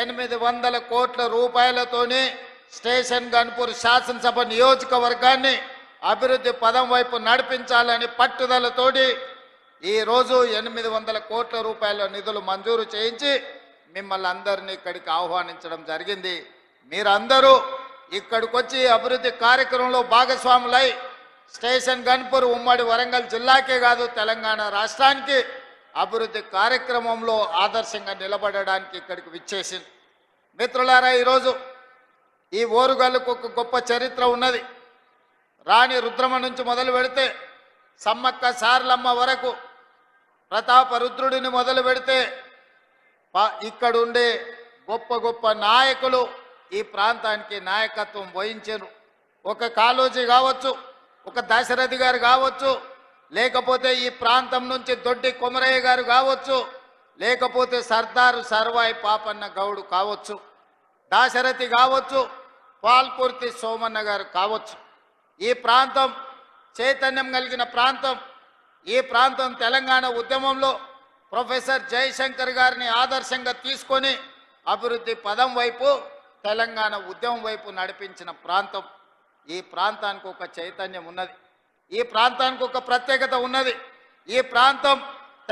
800 కోట్ల రూపాయలతోనే స్టేషన్ గన్పూర్ శాసనసభ నియోజకవర్గాన్ని అభివృద్ధి పదం వైపు నడిపించాలని పట్టుదలతోటి ఈ రోజు 800 కోట్ల రూపాయల నిధులు మంజూరు చేయించి మిమ్మల్ని అందరినీ ఇక్కడికి ఆహ్వానించడం జరిగింది. మీరందరూ ఇక్కడికి వచ్చి అభివృద్ధి కార్యక్రమంలో భాగస్వాములై స్టేషన్ గన్పూర్ ఉమ్మడి వరంగల్ జిల్లాకే కాదు తెలంగాణ రాష్ట్రానికి అభివృద్ధి కార్యక్రమంలో ఆదర్శంగా నిలబడడానికి ఇక్కడికి విచ్చేసింది. మిత్రులారా, ఈరోజు ఈ ఓరుగల్లుకు ఒక గొప్ప చరిత్ర ఉన్నది. రాణి రుద్రమ నుంచి మొదలు పెడితే సమ్మక్క సారలమ్మ వరకు, ప్రతాప రుద్రుడిని మొదలు పెడితే ఇక్కడుండే గొప్ప గొప్ప నాయకులు ఈ ప్రాంతానికి నాయకత్వం వహించారు. ఒక కాళోజీ కావచ్చు, ఒక దశరథి గారు కావచ్చు, లేకపోతే ఈ ప్రాంతం నుంచి దొడ్డి కొమరయ్య గారు కావచ్చు, లేకపోతే సర్దారు సర్వాయి పాపన్న గౌడు కావచ్చు, దాశరథి కావచ్చు, పాల్కుర్తి సోమన్న గారు కావచ్చు. ఈ ప్రాంతం చైతన్యం కలిగిన ప్రాంతం. ఈ ప్రాంతం తెలంగాణ ఉద్యమంలో ప్రొఫెసర్ జయశంకర్ గారిని ఆదర్శంగా తీసుకొని అభివృద్ధి పదం వైపు తెలంగాణ ఉద్యమం వైపు నడిపించిన ప్రాంతం. ఈ ప్రాంతానికి ఒక చైతన్యం ఉన్నది. ఈ ప్రాంతానికి ఒక ప్రత్యేకత ఉన్నది. ఈ ప్రాంతం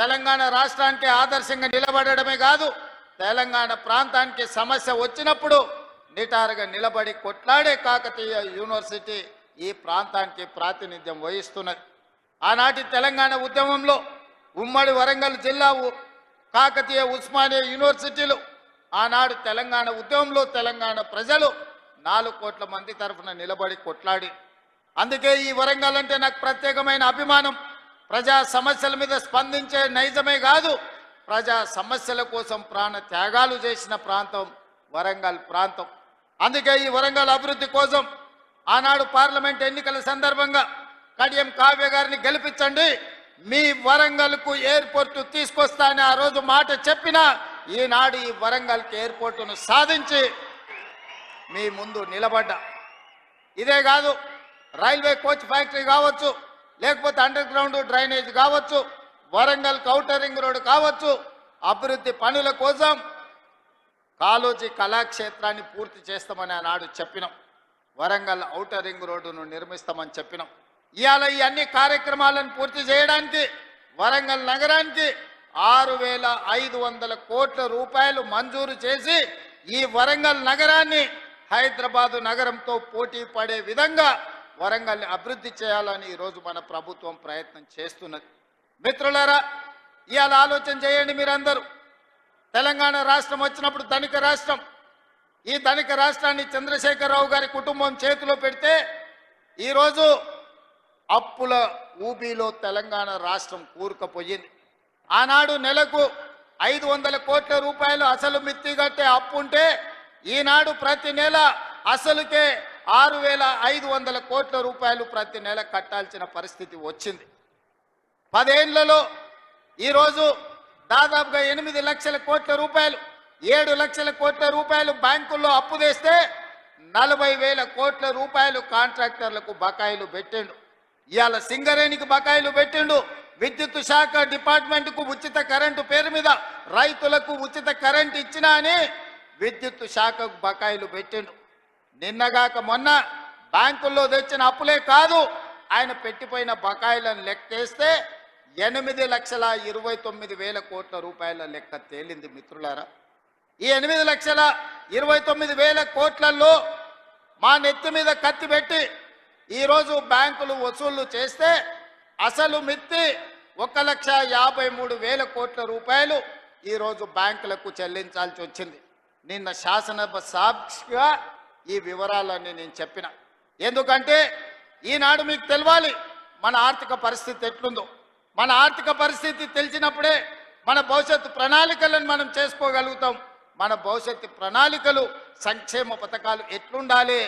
తెలంగాణ రాష్ట్రానికి ఆదర్శంగా నిలబడడమే కాదు, తెలంగాణ ప్రాంతానికి సమస్య వచ్చినప్పుడు నిటారుగా నిలబడి కొట్లాడే కాకతీయ యూనివర్సిటీ ఈ ప్రాంతానికి ప్రాతినిధ్యం వహిస్తున్నది. ఆనాటి తెలంగాణ ఉద్యమంలో ఉమ్మడి వరంగల్ జిల్లా కాకతీయ ఉస్మానియా యూనివర్సిటీలు ఆనాడు తెలంగాణ ఉద్యమంలో తెలంగాణ ప్రజలు 4 కోట్ల మంది తరఫున నిలబడి కొట్లాడి. అందుకే ఈ వరంగల్ అంటే నాకు ప్రత్యేకమైన అభిమానం. ప్రజా సమస్యల మీద స్పందించే నైజమే కాదు, ప్రజా సమస్యల కోసం ప్రాణ త్యాగాలు చేసిన ప్రాంతం వరంగల్ ప్రాంతం. అందుకే ఈ వరంగల్ అభివృద్ధి కోసం ఆనాడు పార్లమెంట్ ఎన్నికల సందర్భంగా కడియం కావ్య గారిని గెలిపించండి, మీ వరంగల్కు ఎయిర్పోర్టు తీసుకొస్తానని ఆ రోజు మాట చెప్పిన ఈనాడు ఈ వరంగల్కి ఎయిర్పోర్టును సాధించి మీ ముందు నిలబడ్డా. ఇదే కాదు, రైల్వే కోచ్ ఫ్యాక్టరీ కావచ్చు, లేకపోతే అండర్ గ్రౌండ్ డ్రైనేజ్ కావచ్చు, వరంగల్ ఔటర్ రింగ్ రోడ్డు కావచ్చు, అభివృద్ధి పనుల కోసం కాళోజీ కళాక్షేత్రాన్ని పూర్తి చేస్తామని ఆనాడు చెప్పినాం. వరంగల్ ఔటర్ రింగ్ రోడ్డును నిర్మిస్తామని చెప్పినాం. ఇవాళ ఈ అన్ని కార్యక్రమాలను పూర్తి చేయడానికి వరంగల్ నగరానికి 6,500 కోట్ల రూపాయలు మంజూరు చేసి ఈ వరంగల్ నగరాన్ని హైదరాబాదు నగరంతో పోటీ పడే విధంగా వరంగల్ని అభివృద్ధి చేయాలని ఈరోజు మన ప్రభుత్వం ప్రయత్నం చేస్తున్నది. మిత్రులారా, ఇవాళ ఆలోచన చేయండి మీరందరూ. తెలంగాణ రాష్ట్రం వచ్చినప్పుడు ధనిక రాష్ట్రం. ఈ ధనిక రాష్ట్రాన్ని చంద్రశేఖరరావు గారి కుటుంబం చేతిలో పెడితే ఈరోజు అప్పుల ఊబిలో తెలంగాణ రాష్ట్రం కూరుకుపోయింది. ఆనాడు నెలకు 500 కోట్ల రూపాయలు అసలు మిత్తి కట్టే అప్పు ఉంటే ఈనాడు ప్రతి నెల అసలుకే 6,500 కోట్ల రూపాయలు ప్రతి నెల కట్టాల్సిన పరిస్థితి వచ్చింది. 10 ఏళ్లలో ఈరోజు దాదాపుగా 8 లక్షల కోట్ల రూపాయలు, 7 లక్షల కోట్ల రూపాయలు బ్యాంకుల్లో అప్పు తెస్తే 40,000 కోట్ల రూపాయలు కాంట్రాక్టర్లకు బకాయిలు పెట్టిండు. ఇవాళ సింగరేణికి బకాయిలు పెట్టిండు. విద్యుత్ శాఖ డిపార్ట్మెంట్కు ఉచిత కరెంటు పేరు మీద రైతులకు ఉచిత కరెంటు ఇచ్చినా అని విద్యుత్ శాఖకు బకాయిలు పెట్టిండు. నిన్నగాక మొన్న బ్యాంకుల్లో తెచ్చిన అప్పులే కాదు, ఆయన పెట్టిపోయిన బకాయిలను లెక్కేస్తే 8,29,000 కోట్ల రూపాయల లెక్క తేలింది. మిత్రులారా, ఈ 8,29,000 కోట్లలో మా నెత్తి మీద కత్తి పెట్టి ఈరోజు బ్యాంకులు వసూళ్లు చేస్తే అసలు మిత్తి 1,53,000 కోట్ల రూపాయలు ఈరోజు బ్యాంకులకు చెల్లించాల్సి వచ్చింది. నిన్న శాసనసభ సాక్షిగా ఈ వివరాలన్నీ నేను చెప్పిన. ఎందుకంటే ఈనాడు మీకు తెలవాలి మన ఆర్థిక పరిస్థితి ఎట్లుందో. మన ఆర్థిక పరిస్థితి తెలిసినప్పుడే మన భవిష్యత్తు ప్రణాళికలను మనం చేసుకోగలుగుతాం. మన భవిష్యత్తు ప్రణాళికలు, సంక్షేమ పథకాలు ఎట్లుండాలి,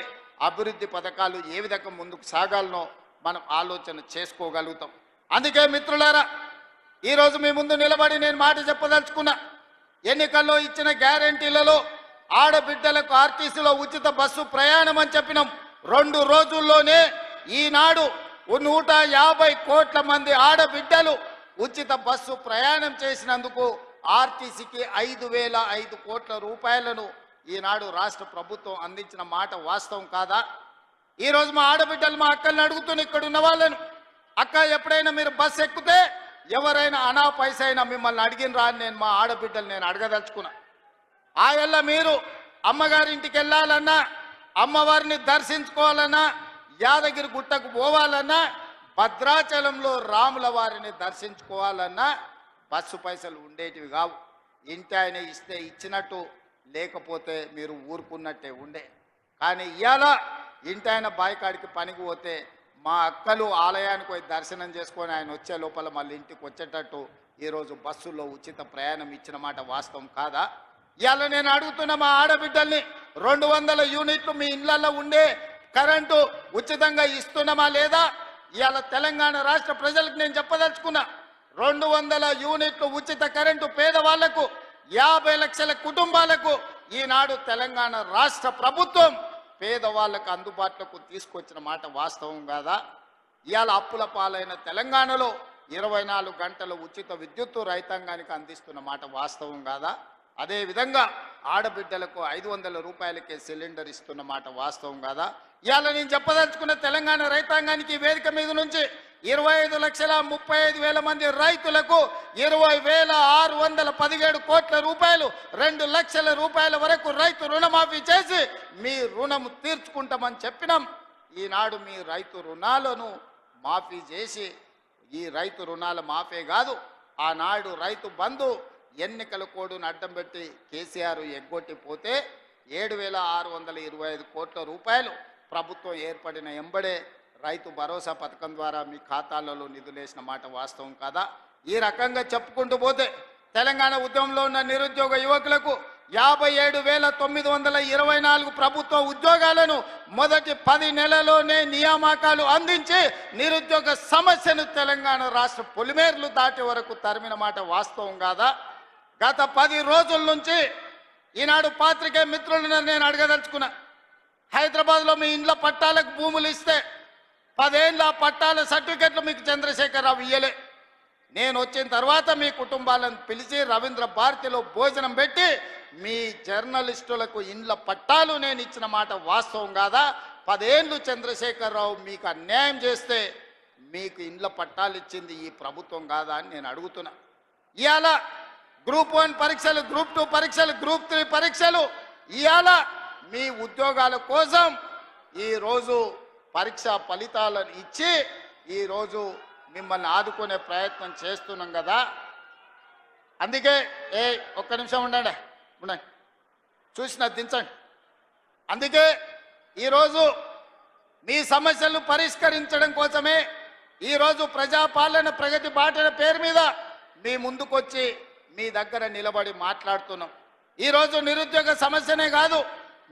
అభివృద్ధి పథకాలు ఏ విధంగా ముందుకు సాగాలనో మనం ఆలోచన చేసుకోగలుగుతాం. అందుకే మిత్రులారా, ఈరోజు మీ ముందు నిలబడి నేను మాట చెప్పదలుచుకున్నా. ఎన్నికల్లో ఇచ్చిన గ్యారంటీలలో ఆడబిడ్డలకు ఆర్టీసీలో ఉచిత బస్సు ప్రయాణం అని చెప్పినాం. 2 రోజుల్లోనే ఈనాడు 150 కోట్ల మంది ఆడబిడ్డలు ఉచిత బస్సు ప్రయాణం చేసినందుకు ఆర్టీసీకి 5,005 కోట్ల రూపాయలను ఈనాడు రాష్ట్ర ప్రభుత్వం అందించిన మాట వాస్తవం కాదా? ఈరోజు మా ఆడబిడ్డలు మా అక్కల్ని అడుగుతున్న ఇక్కడ ఉన్న వాళ్ళను, అక్క ఎప్పుడైనా మీరు బస్సు ఎక్కితే ఎవరైనా అనా పైసైనా మిమ్మల్ని అడిగినరా అని నేను మా ఆడబిడ్డలు నేను అడగదలుచుకున్నా. ఆయల్ల మీరు అమ్మగారింటికి వెళ్ళాలన్నా, అమ్మవారిని దర్శించుకోవాలన్నా, యాదగిరి గుట్టకు పోవాలన్నా, భద్రాచలంలో రాముల వారిని దర్శించుకోవాలన్నా బస్సు పైసలు ఉండేటివి కావు. ఇంటి ఆయన ఇస్తే ఇచ్చినట్టు, లేకపోతే మీరు ఊరుకున్నట్టే ఉండే. కానీ ఇవాళ ఇంటి ఆయన బాయికాడికి పనికి పోతే మా అక్కలు ఆలయానికి పోయి దర్శనం చేసుకొని ఆయన వచ్చే లోపల మళ్ళీ ఇంటికి వచ్చేటట్టు ఈరోజు బస్సుల్లో ఉచిత ప్రయాణం ఇచ్చిన మాట వాస్తవం కాదా? ఇవాళ నేను అడుగుతున్న మా ఆడబిడ్డల్ని, 200 యూనిట్లు మీ ఇళ్లలో ఉండే కరెంటు ఉచితంగా ఇస్తున్నామా లేదా? ఇవాళ తెలంగాణ రాష్ట్ర ప్రజలకు నేను చెప్పదలుచుకున్నా, 200 యూనిట్లు ఉచిత కరెంటు పేదవాళ్లకు, 50 లక్షల కుటుంబాలకు ఈనాడు తెలంగాణ రాష్ట్ర ప్రభుత్వం పేదవాళ్లకు అందుబాటులోకి తీసుకొచ్చిన మాట వాస్తవం కాదా? ఇవాళ అప్పుల పాలైన తెలంగాణలో 24 గంటల ఉచిత విద్యుత్తు రైతాంగానికి అందిస్తున్న మాట వాస్తవం కాదా? అదేవిధంగా ఆడబిడ్డలకు 500 రూపాయలకే సిలిండర్ ఇస్తున్న మాట వాస్తవం కాదా? ఇవాళ నేను చెప్పదలుచుకున్న తెలంగాణ రైతాంగానికి వేదిక మీద నుంచి 25,35,000 మంది రైతులకు 20,617 కోట్ల రూపాయలు, 2 లక్షల రూపాయల వరకు రైతు రుణమాఫీ చేసి మీ రుణము తీర్చుకుంటామని చెప్పినాం. ఈనాడు మీ రైతు రుణాలను మాఫీ చేసి, ఈ రైతు రుణాల మాఫీ కాదు, ఆనాడు రైతు బంధు ఎన్నికల కోడును అడ్డం పెట్టి కేసీఆర్ ఎగ్గొట్టిపోతే 7,625 కోట్ల రూపాయలు ప్రభుత్వం ఏర్పడిన ఎంబడే రైతు భరోసా పథకం ద్వారా మీ ఖాతాలలో నిధులేసిన మాట వాస్తవం కాదా? ఈ రకంగా చెప్పుకుంటూ పోతే తెలంగాణ ఉద్యమంలో ఉన్న నిరుద్యోగ యువకులకు 57,924 ప్రభుత్వ ఉద్యోగాలను మొదటి 10 నెలల్లోనే నియామకాలు అందించి నిరుద్యోగ సమస్యను తెలంగాణ రాష్ట్ర పొలిమేర్లు దాటి వరకు తరిమిన మాట వాస్తవం కాదా? గత 10 రోజుల నుంచి ఈనాడు పాత్రికేయ మిత్రులను నేను అడగదలుచుకున్నా, హైదరాబాద్లో మీ ఇండ్ల పట్టాలకు భూములు ఇస్తే 10 ఏళ్ళ పట్టాల సర్టిఫికెట్లు మీకు చంద్రశేఖరరావు ఇయ్యలే. నేను వచ్చిన తర్వాత మీ కుటుంబాలను పిలిచి రవీంద్ర భారతిలో భోజనం పెట్టి మీ జర్నలిస్టులకు ఇండ్ల పట్టాలు నేను ఇచ్చిన మాట వాస్తవం కాదా? 10 ఏళ్ళు చంద్రశేఖరరావు మీకు అన్యాయం చేస్తే మీకు ఇండ్ల పట్టాలు ఇచ్చింది ఈ ప్రభుత్వం కాదా అని నేను అడుగుతున్నా. ఇవాళ గ్రూప్ 1 పరీక్షలు, గ్రూప్ 2 పరీక్షలు, గ్రూప్ 3 పరీక్షలు, ఇవాళ మీ ఉద్యోగాల కోసం ఈరోజు పరీక్షా ఫలితాలను ఇచ్చి ఈరోజు మిమ్మల్ని ఆదుకునే ప్రయత్నం చేస్తున్నాం కదా. అందుకే ఒక్క నిమిషం ఉండండి, చూసిన దించండి. అందుకే ఈరోజు మీ సమస్యలను పరిష్కరించడం కోసమే ఈరోజు ప్రజాపాలన ప్రగతి బాటల పేరు మీద మీ ముందుకొచ్చి మీ దగ్గర నిలబడి మాట్లాడుతున్నాం. ఈరోజు నిరుద్యోగ సమస్యనే కాదు,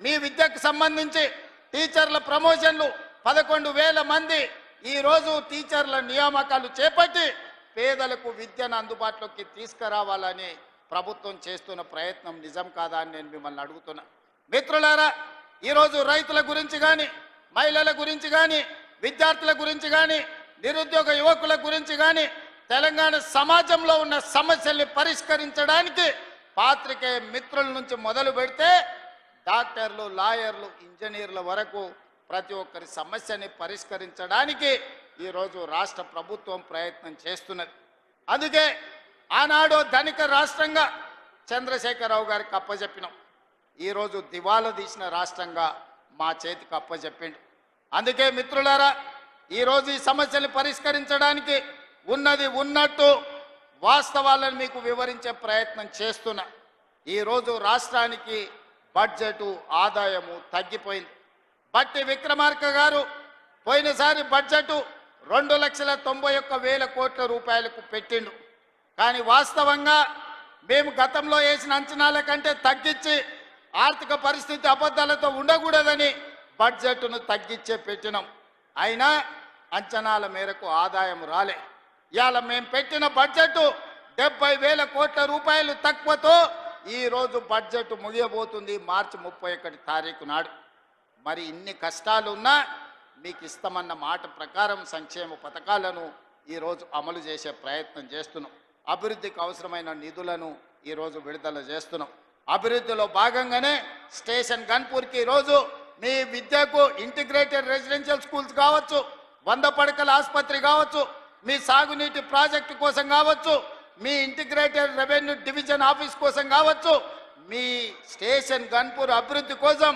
మీ విద్యకు సంబంధించి టీచర్ల ప్రమోషన్లు 11,000 మంది ఈరోజు టీచర్ల నియామకాలు చేపట్టి పేదలకు విద్యను అందుబాటులోకి తీసుకురావాలని ప్రభుత్వం చేస్తున్న ప్రయత్నం నిజం కాదా అని నేను మిమ్మల్ని అడుగుతున్నా. మిత్రులారా, ఈరోజు రైతుల గురించి కానీ, మహిళల గురించి కానీ, విద్యార్థుల గురించి కానీ, నిరుద్యోగ యువకుల గురించి కానీ, తెలంగాణ సమాజంలో ఉన్న సమస్యల్ని పరిష్కరించడానికి పాత్రికేయ మిత్రుల నుంచి మొదలు పెడితే డాక్టర్లు, లాయర్లు, ఇంజనీర్ల వరకు ప్రతి ఒక్కరి సమస్యని పరిష్కరించడానికి ఈరోజు రాష్ట్ర ప్రభుత్వం ప్రయత్నం చేస్తున్నది. అందుకే ఆనాడు ధనిక రాష్ట్రంగా చంద్రశేఖరరావు గారికి అప్పచెప్పినాం, ఈరోజు దివాలా తీసిన రాష్ట్రంగా మా చేతికి అప్పచెప్పిండు. అందుకే మిత్రులారా, ఈరోజు ఈ సమస్యలు పరిష్కరించడానికి ఉన్నది ఉన్నట్టు వాస్తవాలను మీకు వివరించే ప్రయత్నం చేస్తున్నా. ఈరోజు రాష్ట్రానికి బడ్జెటు ఆదాయము తగ్గిపోయింది. బట్టి విక్రమార్క గారు పోయినసారి బడ్జెట్ 2,91,000 కోట్ల రూపాయలకు పెట్టిండు. కానీ వాస్తవంగా మేము గతంలో వేసిన అంచనాల కంటే తగ్గించి ఆర్థిక పరిస్థితి అబద్ధాలతో ఉండకూడదని బడ్జెట్ను తగ్గించే పెట్టినాం. అయినా అంచనాల మేరకు ఆదాయం రాలే. ఇవాళ మేము పెట్టిన బడ్జెట్ 70,000 కోట్ల రూపాయలు తక్కువతో ఈరోజు బడ్జెట్ ముగియబోతుంది మార్చి 31 తారీఖు నాడు. మరి ఇన్ని కష్టాలున్నా మీకు ఇస్తామన్న మాట ప్రకారం సంక్షేమ పథకాలను ఈరోజు అమలు చేసే ప్రయత్నం చేస్తున్నాం. అభివృద్ధికి అవసరమైన నిధులను ఈరోజు విడుదల చేస్తున్నాం. అభివృద్ధిలో భాగంగానే స్టేషన్ గన్పూర్కి ఈరోజు మీ విద్యకు ఇంటిగ్రేటెడ్ రెసిడెన్షియల్ స్కూల్స్ కావచ్చు, 100 పడకల ఆసుపత్రి కావచ్చు, మీ సాగునీటి ప్రాజెక్టు కోసం కావచ్చు, మీ ఇంటిగ్రేటెడ్ రెవెన్యూ డివిజన్ ఆఫీస్ కోసం కావచ్చు, మీ స్టేషన్ గన్పూర్ అభివృద్ధి కోసం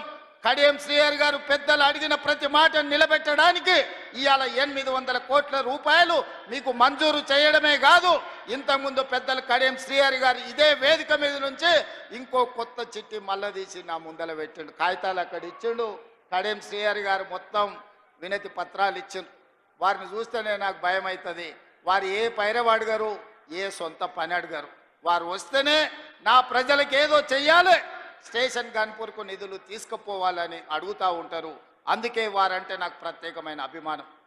కడియం శ్రీహరి గారు పెద్దలు అడిగిన ప్రతి మాట నిలబెట్టడానికి ఇవాళ 800 కోట్ల రూపాయలు మీకు మంజూరు చేయడమే కాదు, ఇంతకుముందు పెద్దలు కడియం శ్రీహరి గారు ఇదే వేదిక మీద నుంచి ఇంకో కొత్త చిట్టి మళ్ళా తీసి నా ముందల పెట్టిండు. కాగితాలు అక్కడ ఇచ్చిండు. కడియం శ్రీహరి గారు మొత్తం వినతి పత్రాలు ఇచ్చిండు. వారిని చూస్తేనే నాకు భయం అవుతుంది. వారు ఏ పైరవ అడగరు, ఏ సొంత పని అడగరు. వారు వస్తేనే నా ప్రజలకు ఏదో చెయ్యాలి, స్టేషన్ గన్పూర్కు నిధులు తీసుకుపోవాలని అడుగుతూ ఉంటారు. అందుకే వారంటే నాకు ప్రత్యేకమైన అభిమానం.